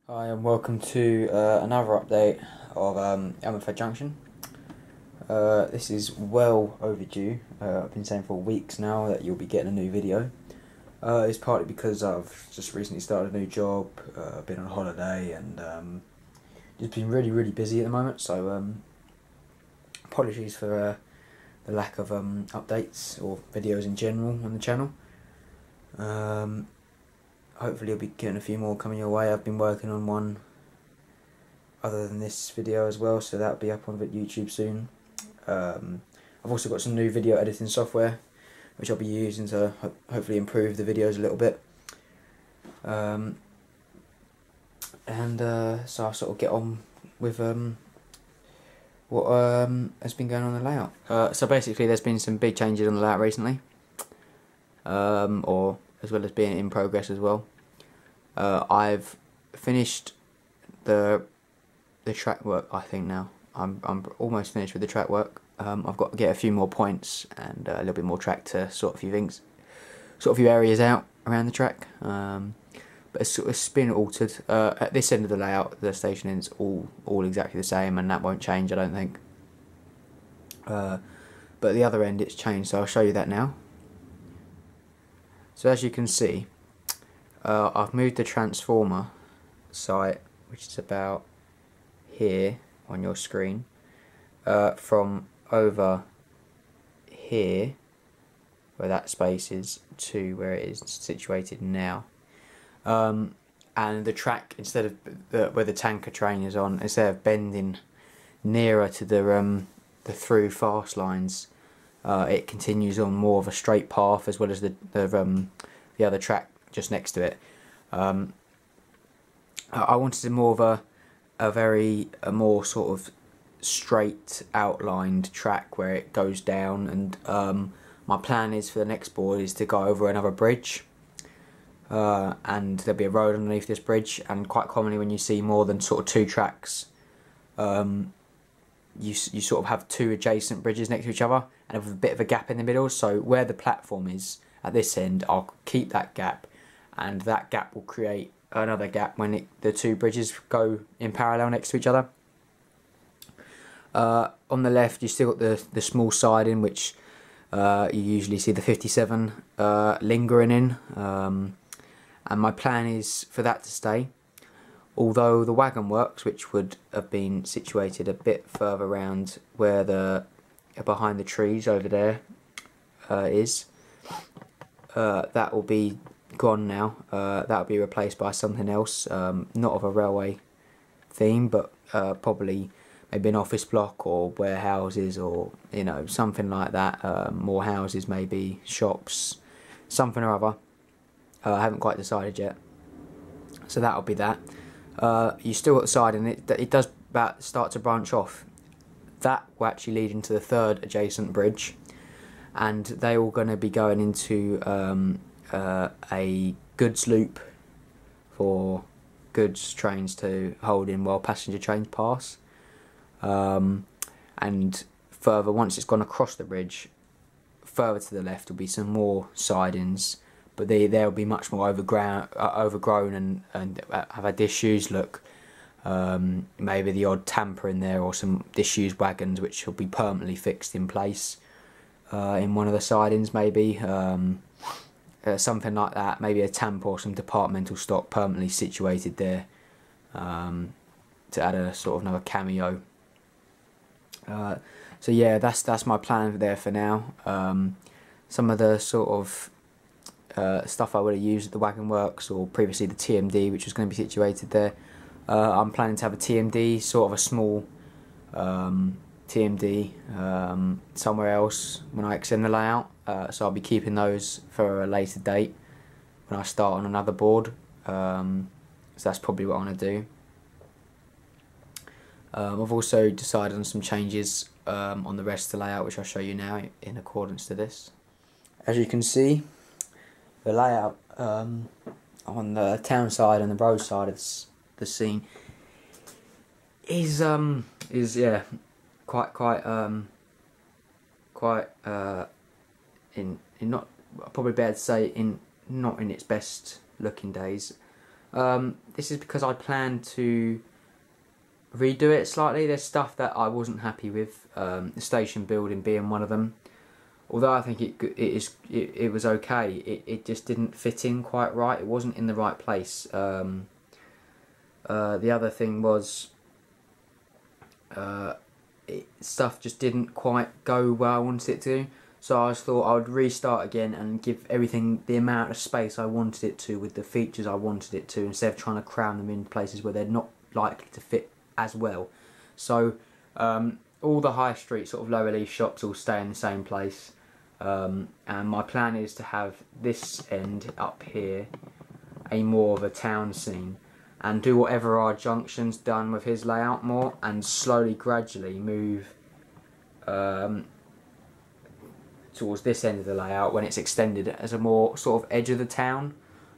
Hi and welcome to another update of Ammanford Junction. This is well overdue. I've been saying for weeks now that you'll be getting a new video. It's partly because I've just recently started a new job, been on holiday and just been really busy at the moment, so apologies for the lack of updates or videos in general on the channel. Hopefully I'll be getting a few more coming your way. I've been working on one other than this video as well, so that'll be up on YouTube soon. I've also got some new video editing software which I'll be using to hopefully improve the videos a little bit. So I'll sort of get on with what has been going on in the layout. So basically there's been some big changes on the layout recently, or as well as being in progress as well. I've finished the track work. I think now I'm almost finished with the track work. I've got to get a few more points and a little bit more track to sort a few things, sort a few areas out around the track. But it's been altered. At this end of the layout, the station end's all exactly the same, and that won't change, I don't think. But at the other end, it's changed, so I'll show you that now. So as you can see, I've moved the transformer site, which is about here on your screen, from over here, where that space is, to where it is situated now. And the track, instead of where the tanker train is on, instead of bending nearer to the through fast lines, it continues on more of a straight path, as well as the other track just next to it. I wanted more of a more sort of straight outlined track where it goes down, and my plan is for the next board is to go over another bridge, and there'll be a road underneath this bridge. And quite commonly when you see more than sort of two tracks, you sort of have two adjacent bridges next to each other and with a bit of a gap in the middle. So where the platform is at this end, I'll keep that gap, and that gap will create another gap when the two bridges go in parallel next to each other. On the left you still got the small siding, which you usually see the 57 lingering in, and my plan is for that to stay. Although the wagon works, which would have been situated a bit further around where behind the trees over there is, that will be gone now. That will be replaced by something else, not of a railway theme, but probably maybe an office block or warehouses, or something like that. More houses, maybe shops, something or other. I haven't quite decided yet. So that'll be that. You still got the side, and it does about start to branch off. That will actually lead into the third adjacent bridge, and they all going to be going into a goods loop for goods trains to hold in while passenger trains pass. And further, once it's gone across the bridge, further to the left will be some more sidings, but they'll be much more overgrown and have a disused look. Maybe the odd tamper in there, or some disused wagons which will be permanently fixed in place in one of the sidings, maybe. Something like that, maybe a tamper or some departmental stock permanently situated there, to add a sort of another cameo. So yeah, that's my plan there for now. Some of the sort of stuff I would have used at the wagon works, or previously the TMD, which was going to be situated there. I'm planning to have a TMD, sort of a small TMD, somewhere else when I extend the layout. So I'll be keeping those for a later date when I start on another board. So that's probably what I want to do. I've also decided on some changes on the rest of the layout, which I'll show you now in accordance to this. As you can see, the layout on the town side and the road side of the scene is yeah, quite in not, probably better to say, not in its best looking days. This is because I plan to redo it slightly. There's stuff that I wasn't happy with, the station building being one of them. Although I think it was okay, it just didn't fit in quite right. It wasn't in the right place. The other thing was stuff just didn't quite go where I wanted it to. So I just thought I would restart again and give everything the amount of space I wanted it to, with the features I wanted it to, instead of trying to cram them in places where they're not likely to fit as well. So all the high street sort of lower leaf shops all stay in the same place. And my plan is to have this end up here a more of a town scene, and do whatever our Junction's done with his layout more, and slowly gradually move towards this end of the layout when it's extended as a more sort of edge of the town,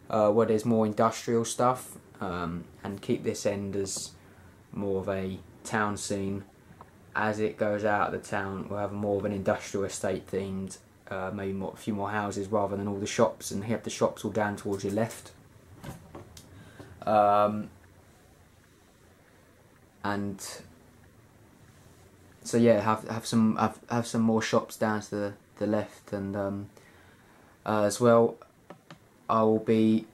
where there's more industrial stuff, and keep this end as more of a town scene. As it goes out of the town, we'll have more of an industrial estate themed, maybe a few more houses rather than all the shops, and have the shops all down towards your left. And so yeah, have some more shops down to the left, and as well, I will be,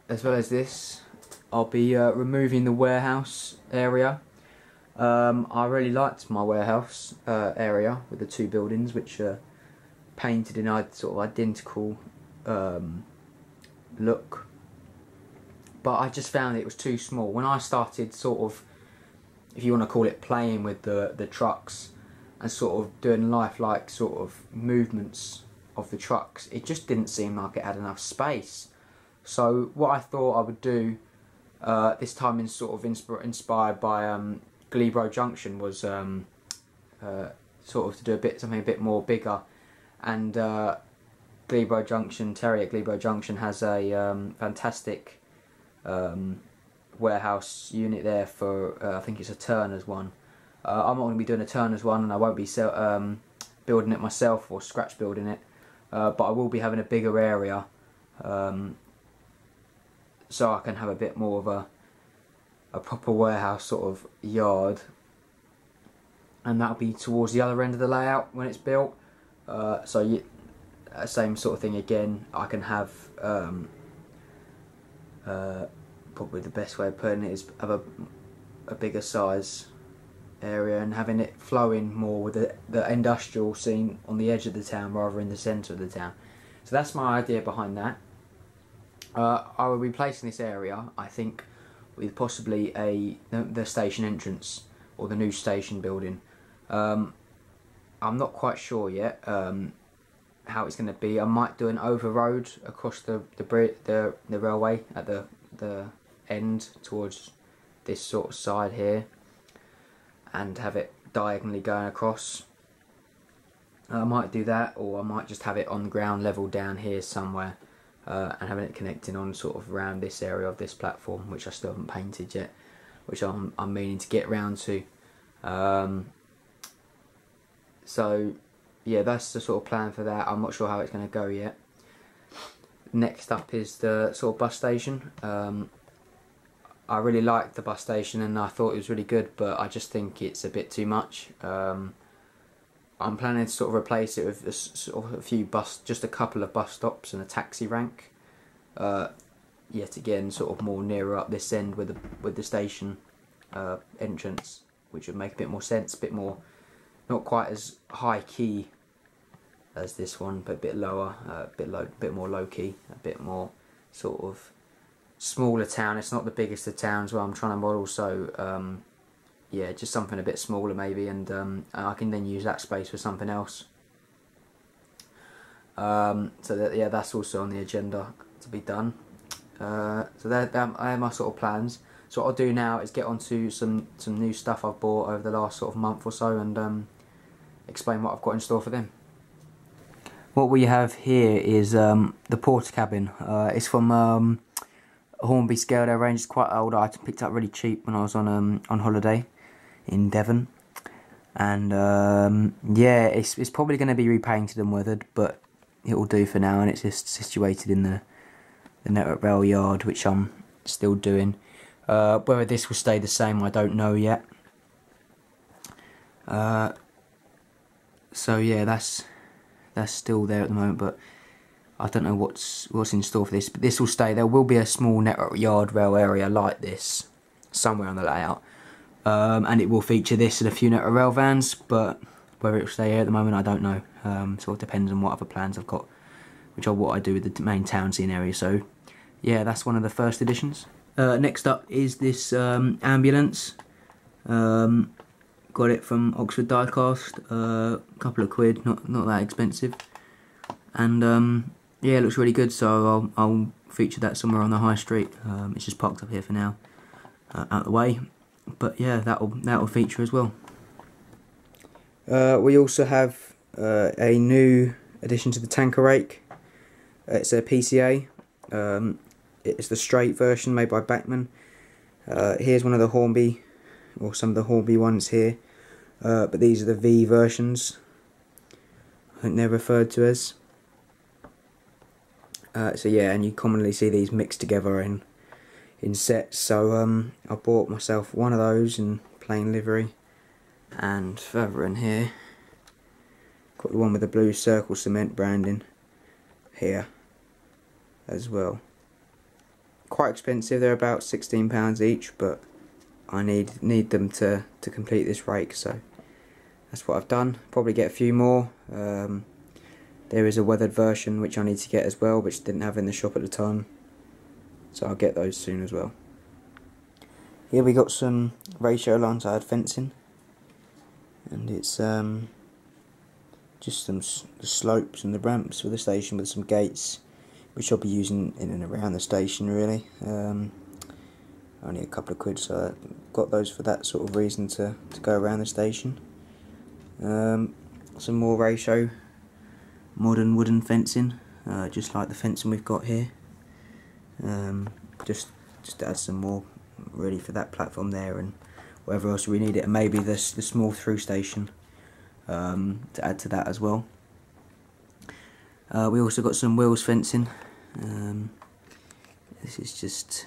as well as this, I'll be removing the warehouse area. I really liked my warehouse area with the two buildings, which are painted in a sort of identical look, but I just found it was too small. When I started sort of, if you want to call it, playing with the trucks and sort of doing lifelike sort of movements of the trucks, it just didn't seem like it had enough space. So what I thought I would do, this time in sort of inspired by Glebro Junction, was sort of to do something a bit more bigger. And Glebro Junction, Terry at Glebro Junction has a fantastic warehouse unit there for, I think it's a Turner's one. I'm not going to be doing a Turner's one, and I won't be building it myself or scratch building it, but I will be having a bigger area, so I can have a bit more of a proper warehouse sort of yard, and that'll be towards the other end of the layout when it's built. So same sort of thing again. I can have probably the best way of putting it is have a bigger size area, and having it flowing more with the industrial scene on the edge of the town rather in the centre of the town. So that's my idea behind that. I will be placing this area, I think, with possibly the station entrance or the new station building. I'm not quite sure yet how it's going to be. I might do an over road across the railway at the end towards this sort of side here, and have it diagonally going across. I might do that, or I might just have it on the ground level down here somewhere, and having it connecting on sort of around this area of this platform, which I still haven't painted yet, which I'm meaning to get round to. So yeah, that's the sort of plan for that. I'm not sure how it's going to go yet. Next up is the sort of bus station. I really liked the bus station and I thought it was really good, but I just think it's a bit too much. I'm planning to sort of replace it with sort of just a couple of bus stops and a taxi rank. Yet again, sort of more nearer up this end with the station entrance, which would make a bit more sense, a bit more, not quite as high key as this one, but a bit lower, a bit more low key, a bit more sort of smaller town. It's not the biggest of towns where I'm trying to model, so yeah, just something a bit smaller maybe, and I can then use that space for something else. So that, yeah, that's also on the agenda to be done. So that are my sort of plans. So what I'll do now is get onto some new stuff I've bought over the last sort of month or so, and explain what I've got in store for them. What we have here is the porter cabin. It's from Hornby Scaled Air Range. It's quite old item, picked up really cheap when I was on holiday in Devon, and yeah, it's probably going to be repainted and weathered, but it will do for now, and it's just situated in network rail yard, which I'm still doing. Whether this will stay the same, I don't know yet. So yeah, that's still there at the moment, but I don't know what's in store for this. But this will stay. There will be a small network yard rail area like this somewhere on the layout, and it will feature this and a few network rail vans. But whether it will stay here at the moment, I don't know. Sort of depends on what other plans I've got, which are what I do with the main town scene area. So yeah, that's one of the first additions. Next up is this ambulance. Got it from Oxford Diecast, a couple of quid, not that expensive, and yeah, it looks really good. So I'll feature that somewhere on the high street. It's just parked up here for now, out the way. But yeah, that'll feature as well. We also have a new addition to the tanker rake. It's a PCA. It's the straight version made by Bachmann. Here's one of the Hornby, or some of the Hornby ones here. But these are the V versions, I think they're referred to as. So yeah, and you commonly see these mixed together in sets. So I bought myself one of those in plain livery, and further in here, got the one with the blue circle cement branding here as well. Quite expensive, they're about £16 each, but I need them to complete this rake, so that's what I've done. Probably get a few more. There is a weathered version which I need to get as well, which didn't have in the shop at the time, so I'll get those soon as well. Here we got some ratio line side fencing, and it's just the slopes and the ramps for the station with some gates, which I'll be using in and around the station really. Only a couple of quid, so I got those for that sort of reason, to go around the station. Some more ratio modern wooden fencing, just like the fencing we've got here. Just to add some more really for that platform there and wherever else we need it, and maybe the small through station to add to that as well. We also got some wheels fencing. This is just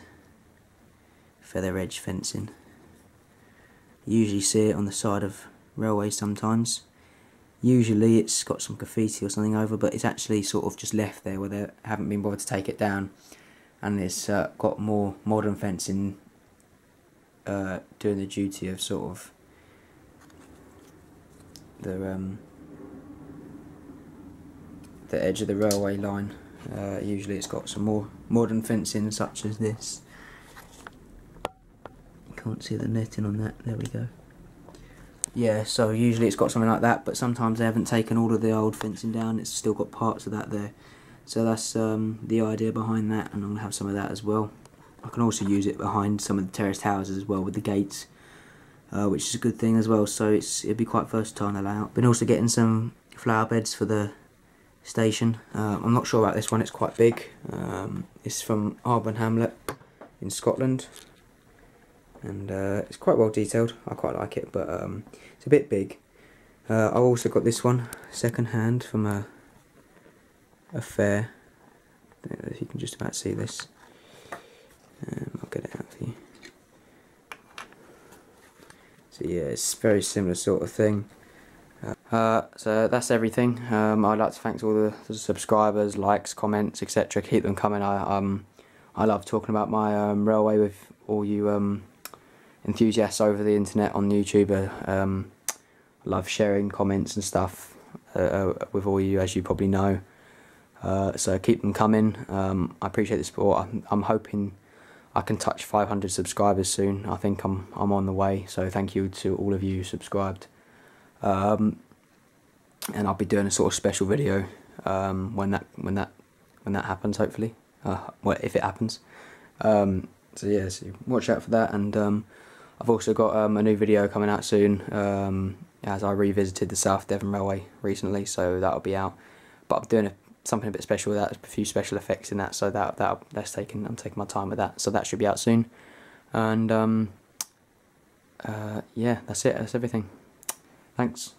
feather edge fencing. You usually see it on the side of railways sometimes. Usually it's got some graffiti or something over, but it's actually sort of just left there where they haven't been bothered to take it down, and it's got more modern fencing doing the duty of sort of the edge of the railway line. Usually it's got some more modern fencing such as this. You can't see the netting on that, there we go. Yeah, so usually it's got something like that, but sometimes they haven't taken all of the old fencing down, it's still got parts of that there. So that's the idea behind that, and I'm going to have some of that as well. I can also use it behind some of the terraced houses as well with the gates, which is a good thing as well, so it'd be quite versatile in the layout. Been also getting some flower beds for the station. I'm not sure about this one, it's quite big. It's from Arbon Hamlet in Scotland, and it's quite well detailed. I quite like it, but it's a bit big. I've also got this one second hand from a fair. I don't know if you can just about see this. I'll get it out for you. So yeah, it's a very similar sort of thing. So that's everything. I'd like to thank all the subscribers, likes, comments, etc. Keep them coming. I love talking about my railway with all you enthusiasts over the internet on YouTube. I love sharing comments and stuff with all you, as you probably know. So keep them coming. I appreciate the support. I'm hoping I can touch 500 subscribers soon. I think I'm on the way. So thank you to all of you who subscribed. And I'll be doing a sort of special video when that happens, hopefully. Well, if it happens. So yeah, so watch out for that. And I've also got a new video coming out soon, as I revisited the South Devon Railway recently, so that'll be out. But I'm doing something a bit special with that, a few special effects in that, so I'm taking my time with that, so that should be out soon. And yeah, that's it, that's everything. Thanks.